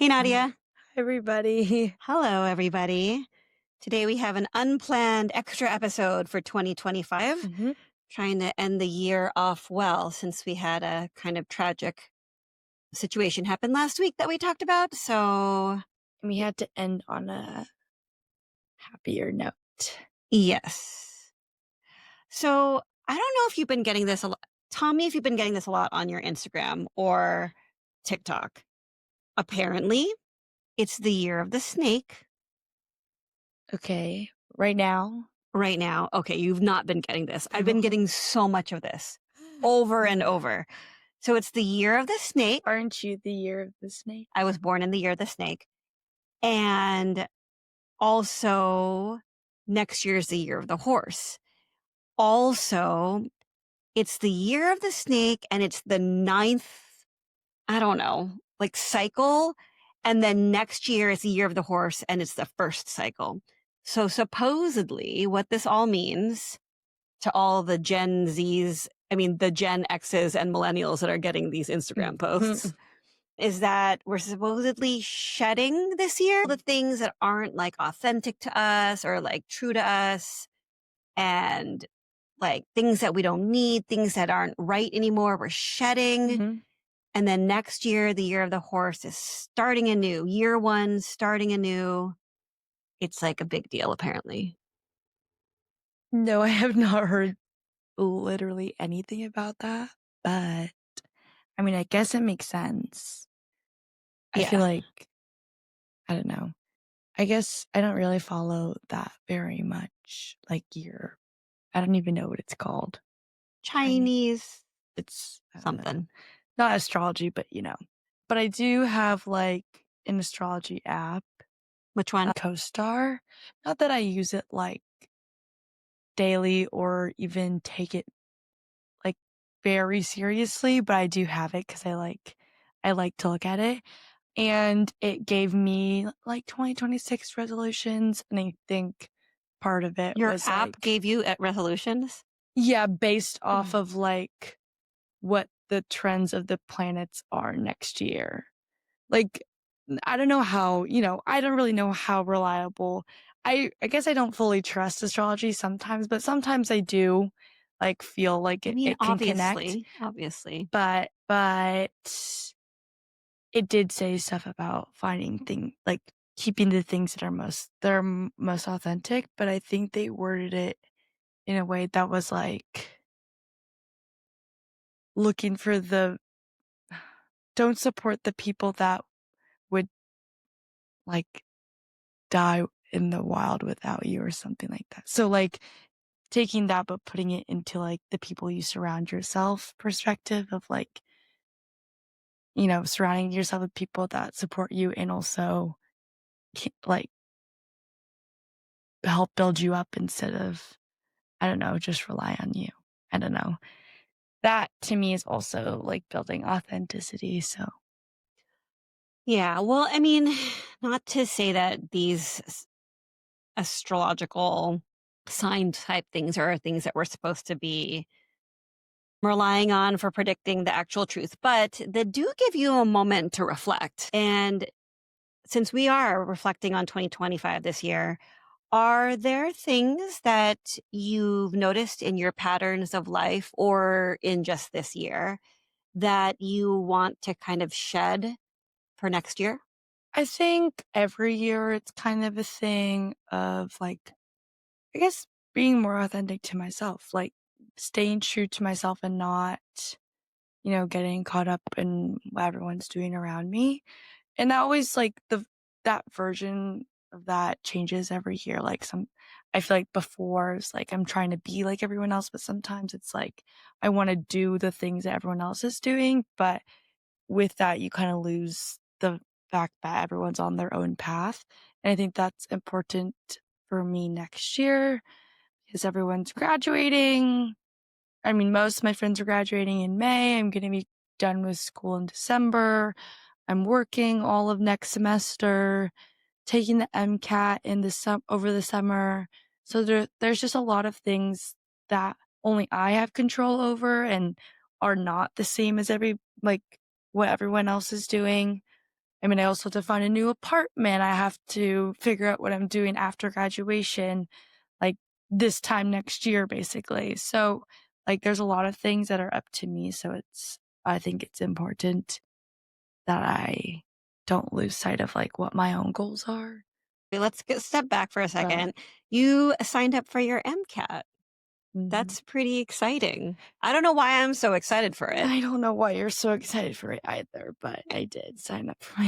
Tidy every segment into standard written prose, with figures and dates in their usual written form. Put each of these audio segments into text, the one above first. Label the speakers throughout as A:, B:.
A: Hey, Nadia.
B: Everybody.
A: Hello, everybody. Today we have an unplanned extra episode for 2025,
B: hmm
A: trying to end the year off well since we had a kind of tragic situation happen last week that we talked about. So,
B: We had to end on a happier note.
A: yes. So, I don't know if you've been getting this a lot. Tell me if you've been getting this a lot on your Instagram or TikTok. Apparently, it's the year of the snake
B: Okay. Right now.
A: right now. Okay, you've not been getting this. I've been getting so much of this over and over. So it's the year of the snake.
B: Aren't you the year of the snake?
A: I was born in the year of the snake. And also, next year is the year of the horse. Also, it's the year of the snake and it's the ninth, I don't know, like cycle. And then next year is the year of the horse and it's the first cycle. So supposedly, what this all means to all the Gen Zs, I mean, the Gen Xs and millennials that are getting these Instagram posts, is that we're supposedly shedding this year the things that aren't like authentic to us or like true to us, and like things that we don't need, things that aren't right anymore. We're shedding.
B: Mhm.
A: And then next year, the year of the horse is starting anew. Year one, starting anew. It's like a big deal, apparently.
B: No, I have not heard literally anything about that. But I mean, I guess it makes sense. I feel
A: Yeah.
B: like, I don't know. I guess I don't really follow that very much. Like I don't even know what it's called. I,
A: Chinese
B: I don't know.
A: something.
B: Not astrology, but. But I do have, like, an astrology app,
A: Which one?
B: CoStar. Not that I use it, like, daily or even take it, like, very seriously, but I do have it because I like to look at it, and it gave me, like, 2026 resolutions, and I think part of it
A: Your
B: was,
A: app
B: like,
A: gave you at resolutions?
B: yeah, based off
A: Mm.
B: of, like, what the trends of the planets are next year. Like, I don't know I don't really know how reliable. I guess I don't fully trust astrology sometimes, but sometimes I do, like, feel like
A: I
B: it
A: mean,
B: it can connect.
A: obviously.
B: But it did say stuff about finding like, keeping the things that are most authentic, but I think they worded it in a way that was, like, looking for the don't support the people that would, like, die in the wild without you or something like that. So, like, taking that but putting it into, like, the people you surround yourself perspective of, like, surrounding yourself with people that support you and also like, help build you up instead of, I don't know, just rely on you. I don't know. That to me is also, like, building authenticity, so
A: Yeah. Well, I mean, not to say that these astrological sign type things are things that we're supposed to be relying on for predicting the actual truth, but they do give you a moment to reflect. And since we are reflecting on 2025 this year, are there things that you've noticed in your patterns of life or in just this year that you want to kind of shed for next year?
B: I think every year it's kind of a thing of, like, I guess being more authentic to myself, like, staying true to myself and not, getting caught up in what everyone's doing around me. And that always, like, that version of that changes every year. Like, I feel like before it's like I'm trying to be like everyone else, but sometimes it's like I want to do the things that everyone else is doing. But with that, you kind of lose the fact that everyone's on their own path. And I think that's important for me next year because everyone's graduating. I mean, most of my friends are graduating in May. I'm going to be done with school in December. I'm working all of next semester, taking the MCAT in over the summer. So there's just a lot of things that only I have control over and are not the same as like what everyone else is doing. I mean, I also have to find a new apartment. I have to figure out what I'm doing after graduation, like, this time next year, basically. So, like, there's a lot of things that are up to me, so I think it's important that I don't lose sight of, like, what my own goals are,
A: Let's step back for a
B: but
A: second. You signed up for your MCAT.
B: mhm.
A: That's pretty exciting. I don't know why I'm so excited for it.
B: I don't know why you're so excited for it either, but I did sign up for my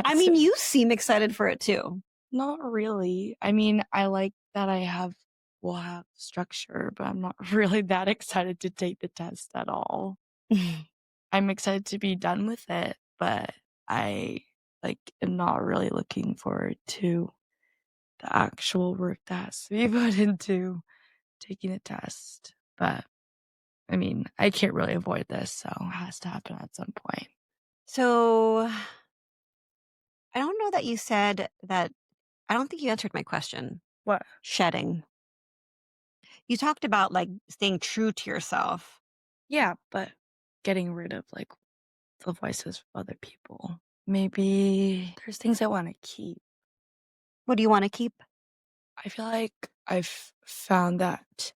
A: I
B: MCAT.
A: mean, you seem excited for it too.
B: Not really. I mean, I like that will have structure, but I'm not really that excited to take the test at all. I'm excited to be done with it, but I, like, am not really looking forward to the actual work that has to be put into taking a test. But, I mean, I can't really avoid this, so it has to happen at some point.
A: So I don't know that you said that. I don't think you answered my question.
B: What?
A: Shedding. You talked about like staying true to yourself.
B: Yeah, but getting rid of, like, the voices of other people. Maybe there's things I wanna keep.
A: What do you want to keep?
B: I feel like I've found that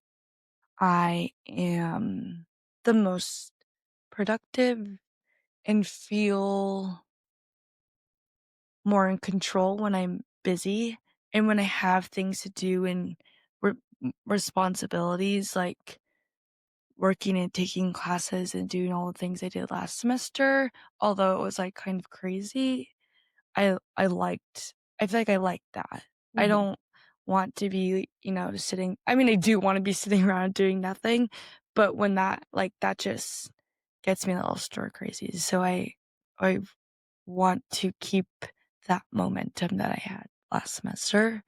B: I am the most productive and feel more in control when I'm busy and when I have things to do and responsibilities, like working and taking classes and doing all the things I did last semester, although it was, like, kind of crazy. I feel like I like that. I
A: Mhm.
B: don't want to be, just sitting. I mean, I do wanna be sitting around doing nothing, but when that just gets me a little stir crazy. So I want to keep that momentum that I had last semester.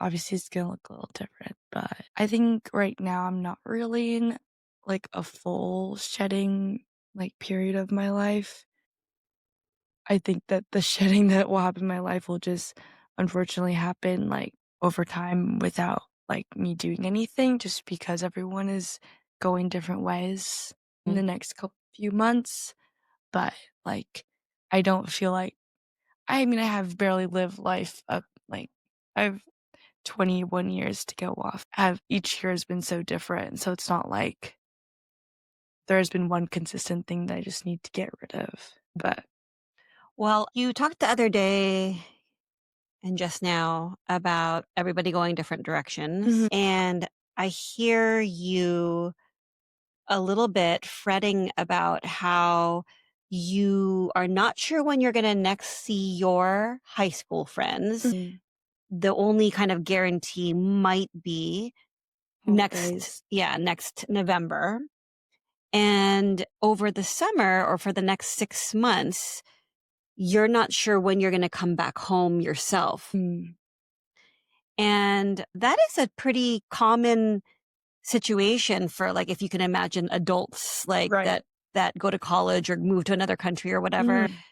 B: Obviously, it's gonna look a little different, but I think right now I'm not really in, like, a full shedding, like, period of my life. I think that the shedding that will happen in my life will just unfortunately happen, like, over time without, like, me doing anything just because everyone is going different ways in the
A: Mm.
B: next few months, but, like, I don't feel like I mean, I have barely lived life up, like, I've 21 years to go off. Have Each year has been so different, so it's not like there has been one consistent thing that I just need to get rid of, but
A: Well, you talked the other day and just now about everybody going different
B: mhm,
A: directions. And I hear you a little bit fretting about how you are not sure when you're going to next see your high school friends.
B: mhm,
A: The only kind of guarantee might be
B: holidays.
A: next November. And over the summer or for the next 6 months, you're not sure when you're going to come back home yourself.
B: Mm,
A: And that is a pretty common situation for like if you can imagine adults like
B: right.
A: that go to college or move to another country or whatever,
B: Mhm,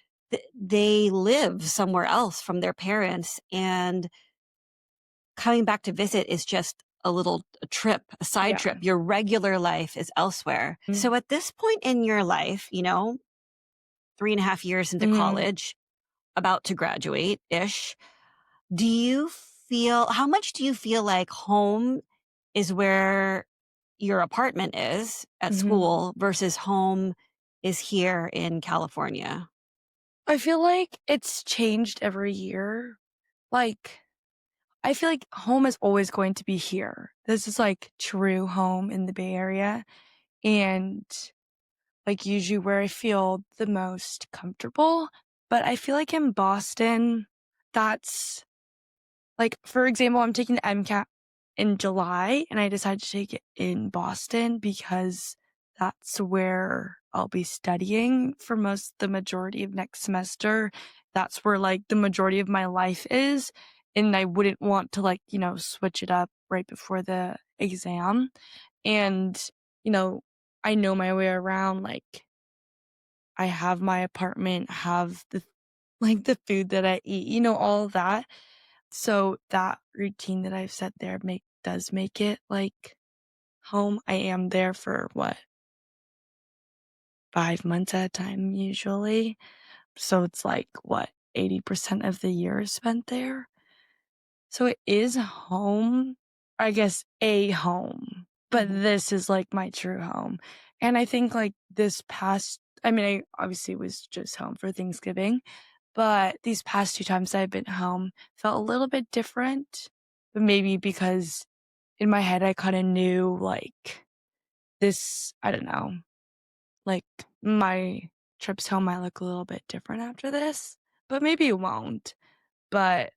A: they live somewhere else from their parents, and coming back to visit is just a trip, a side
B: yeah,
A: trip. Your regular life is elsewhere.
B: mm,
A: So at this point in your life, 3.5 years into
B: mhm,
A: college, about to graduate ish, do you feel how much do you feel like home is where your apartment is at
B: mhm.
A: school versus home is here in California?
B: I feel like it's changed every year. Like, I feel like home is always going to be here. This is, like, true home in the Bay Area, and, like, usually where I feel the most comfortable, but I feel like in Boston, that's like, for example, I'm taking the MCAT in July, and I decided to take it in Boston because that's where I'll be studying for the majority of next semester. That's where, like, the majority of my life is, and I wouldn't want to, like, switch it up right before the exam. And, you know, I know my way around, like, I have my apartment, have the food that I eat, all of that. So that routine that I've set there does make it like home. I am there for what, 5 months at a time usually. So it's like, what, 80% of the year is spent there? So it is home, I guess a home, but
A: Mhm.
B: this is like my true home. And I think like this past I mean, I obviously was just home for Thanksgiving, but these past 2 times I've been home felt a little bit different, but maybe because in my head I kinda knew, like, this I don't know, like, my trips home might look a little bit different after this, but maybe it won't. But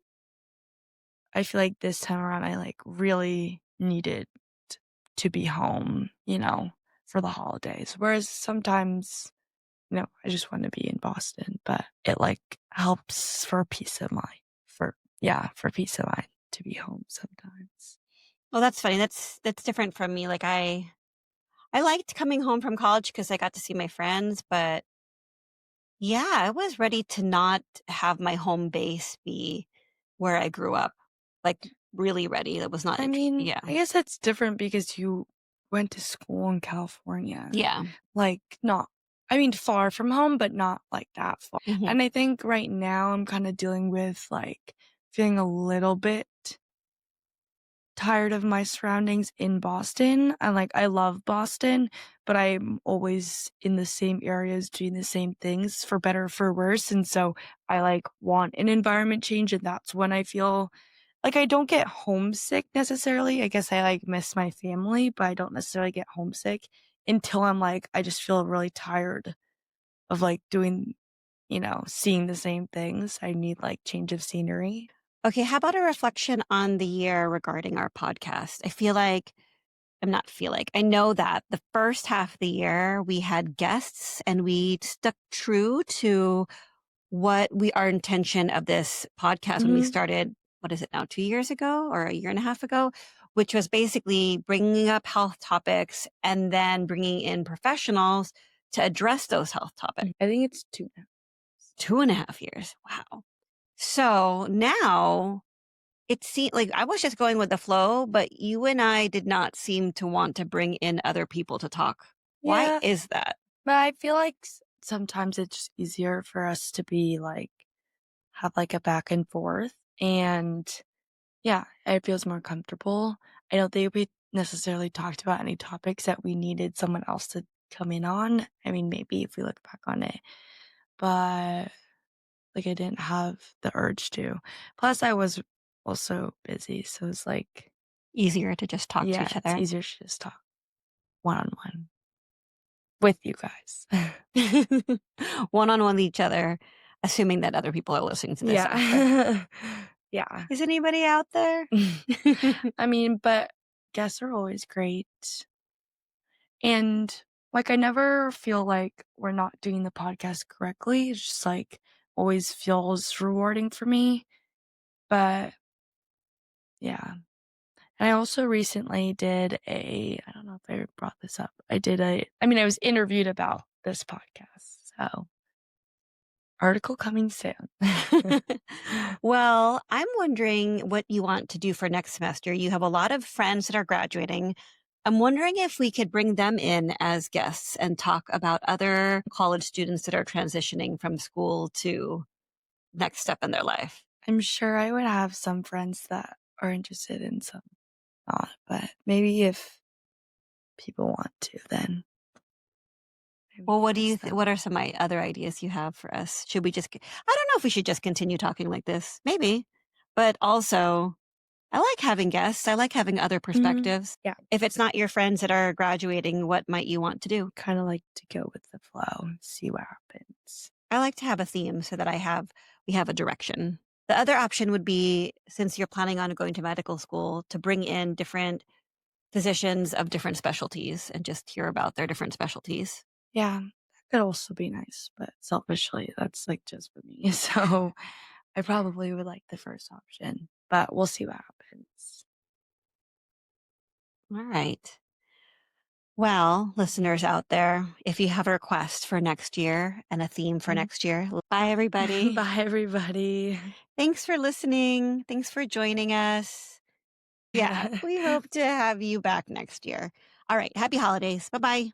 B: I feel like this time around, I, like, really needed to be home, for the holidays, whereas sometimes, I just wanna be in Boston, but it, like, helps for peace of mind, for peace of mind to be home sometimes.
A: Well, that's funny. That's different from me. Like I liked coming home from college because I got to see my friends, but yeah, I was ready to not have my home base be where I grew up. Like really ready. That was not
B: I mean,
A: yeah.
B: I guess that's different because you went to school in California.
A: Yeah.
B: Like, not I mean, far from home, but not, like, that far.
A: Mhm.
B: And I think right now I'm kinda dealing with, like, feeling a little bit tired of my surroundings in Boston. I love Boston, but I'm always in the same areas doing the same things for better or for worse, and so I, like, want an environment change, and that's when I feel like I don't get homesick necessarily. I guess I, like, miss my family, but I don't necessarily get homesick until I'm like, I just feel really tired of, like, doing seeing the same things. I need, like, change of scenery.
A: Okay, how about a reflection on the year regarding our podcast? I'm not feel like I know that the first half of the year we had guests and we stuck true to what we our intention of this podcast when we
B: Mhm.
A: started, what is it now, 2 years ago or a year and a half ago, which was basically bringing up health topics and then bringing in professionals to address those health topics.
B: I think it's 2 now.
A: 2.5 years. Wow. So now it seemed like I was just going with the flow, but you and I did not seem to want to bring in other people to talk. Why
B: Yeah,
A: is that?
B: but I feel like sometimes it's just easier for us to be like have like a back and forth, and yeah, it feels more comfortable. I don't think we necessarily talked about any topics that we needed someone else to come in on. I mean, maybe if we look back on it, but like I didn't have the urge to. Plus, I was also busy, so it's like,
A: Easier to just talk to
B: yeah,
A: each
B: it's
A: other.
B: easier to just talk one on one with you guys.
A: One on one with each other, assuming that other people are listening to this out there.
B: Yeah. Yeah.
A: Is anybody out there?
B: I mean, but guests are always great. And like, I never feel like we're not doing the podcast correctly. It's just like always feels rewarding for me. But yeah. And I also recently did I don't know if I brought this up. I mean, I was interviewed about this podcast. So, article coming soon.
A: Well, I'm wondering what you want to do for next semester. You have a lot of friends that are graduating. I'm wondering if we could bring them in as guests and talk about other college students that are transitioning from school to next step in their life.
B: I'm sure I would have some friends that are interested in some not, but maybe if people want to, then I would
A: Well,
B: ask them.
A: what are some other ideas you have for us? Should we just, I don't know if we should just continue talking like this. Maybe. But also, I like having guests. I like having other
B: Mhm.
A: perspectives.
B: Yeah,
A: If it's not your friends that are graduating, what might you want to do?
B: kinda like to go with the flow and see what happens.
A: I like to have a theme so that we have a direction. The other option would be, since you're planning on going to medical school, to bring in different physicians of different specialties and just hear about their different specialties.
B: Yeah, that could also be nice, but selfishly, that's, like, just for me. So, I probably would like the first option, but we'll see what happens.
A: All right. Well, listeners out there, if you have a request for next year and a theme for
B: Mhm.
A: next year, bye everybody.
B: Bye, everybody.
A: Thanks for listening. Thanks for joining us. Yeah, we hope to have you back next year. All right. Happy holidays. Bye bye.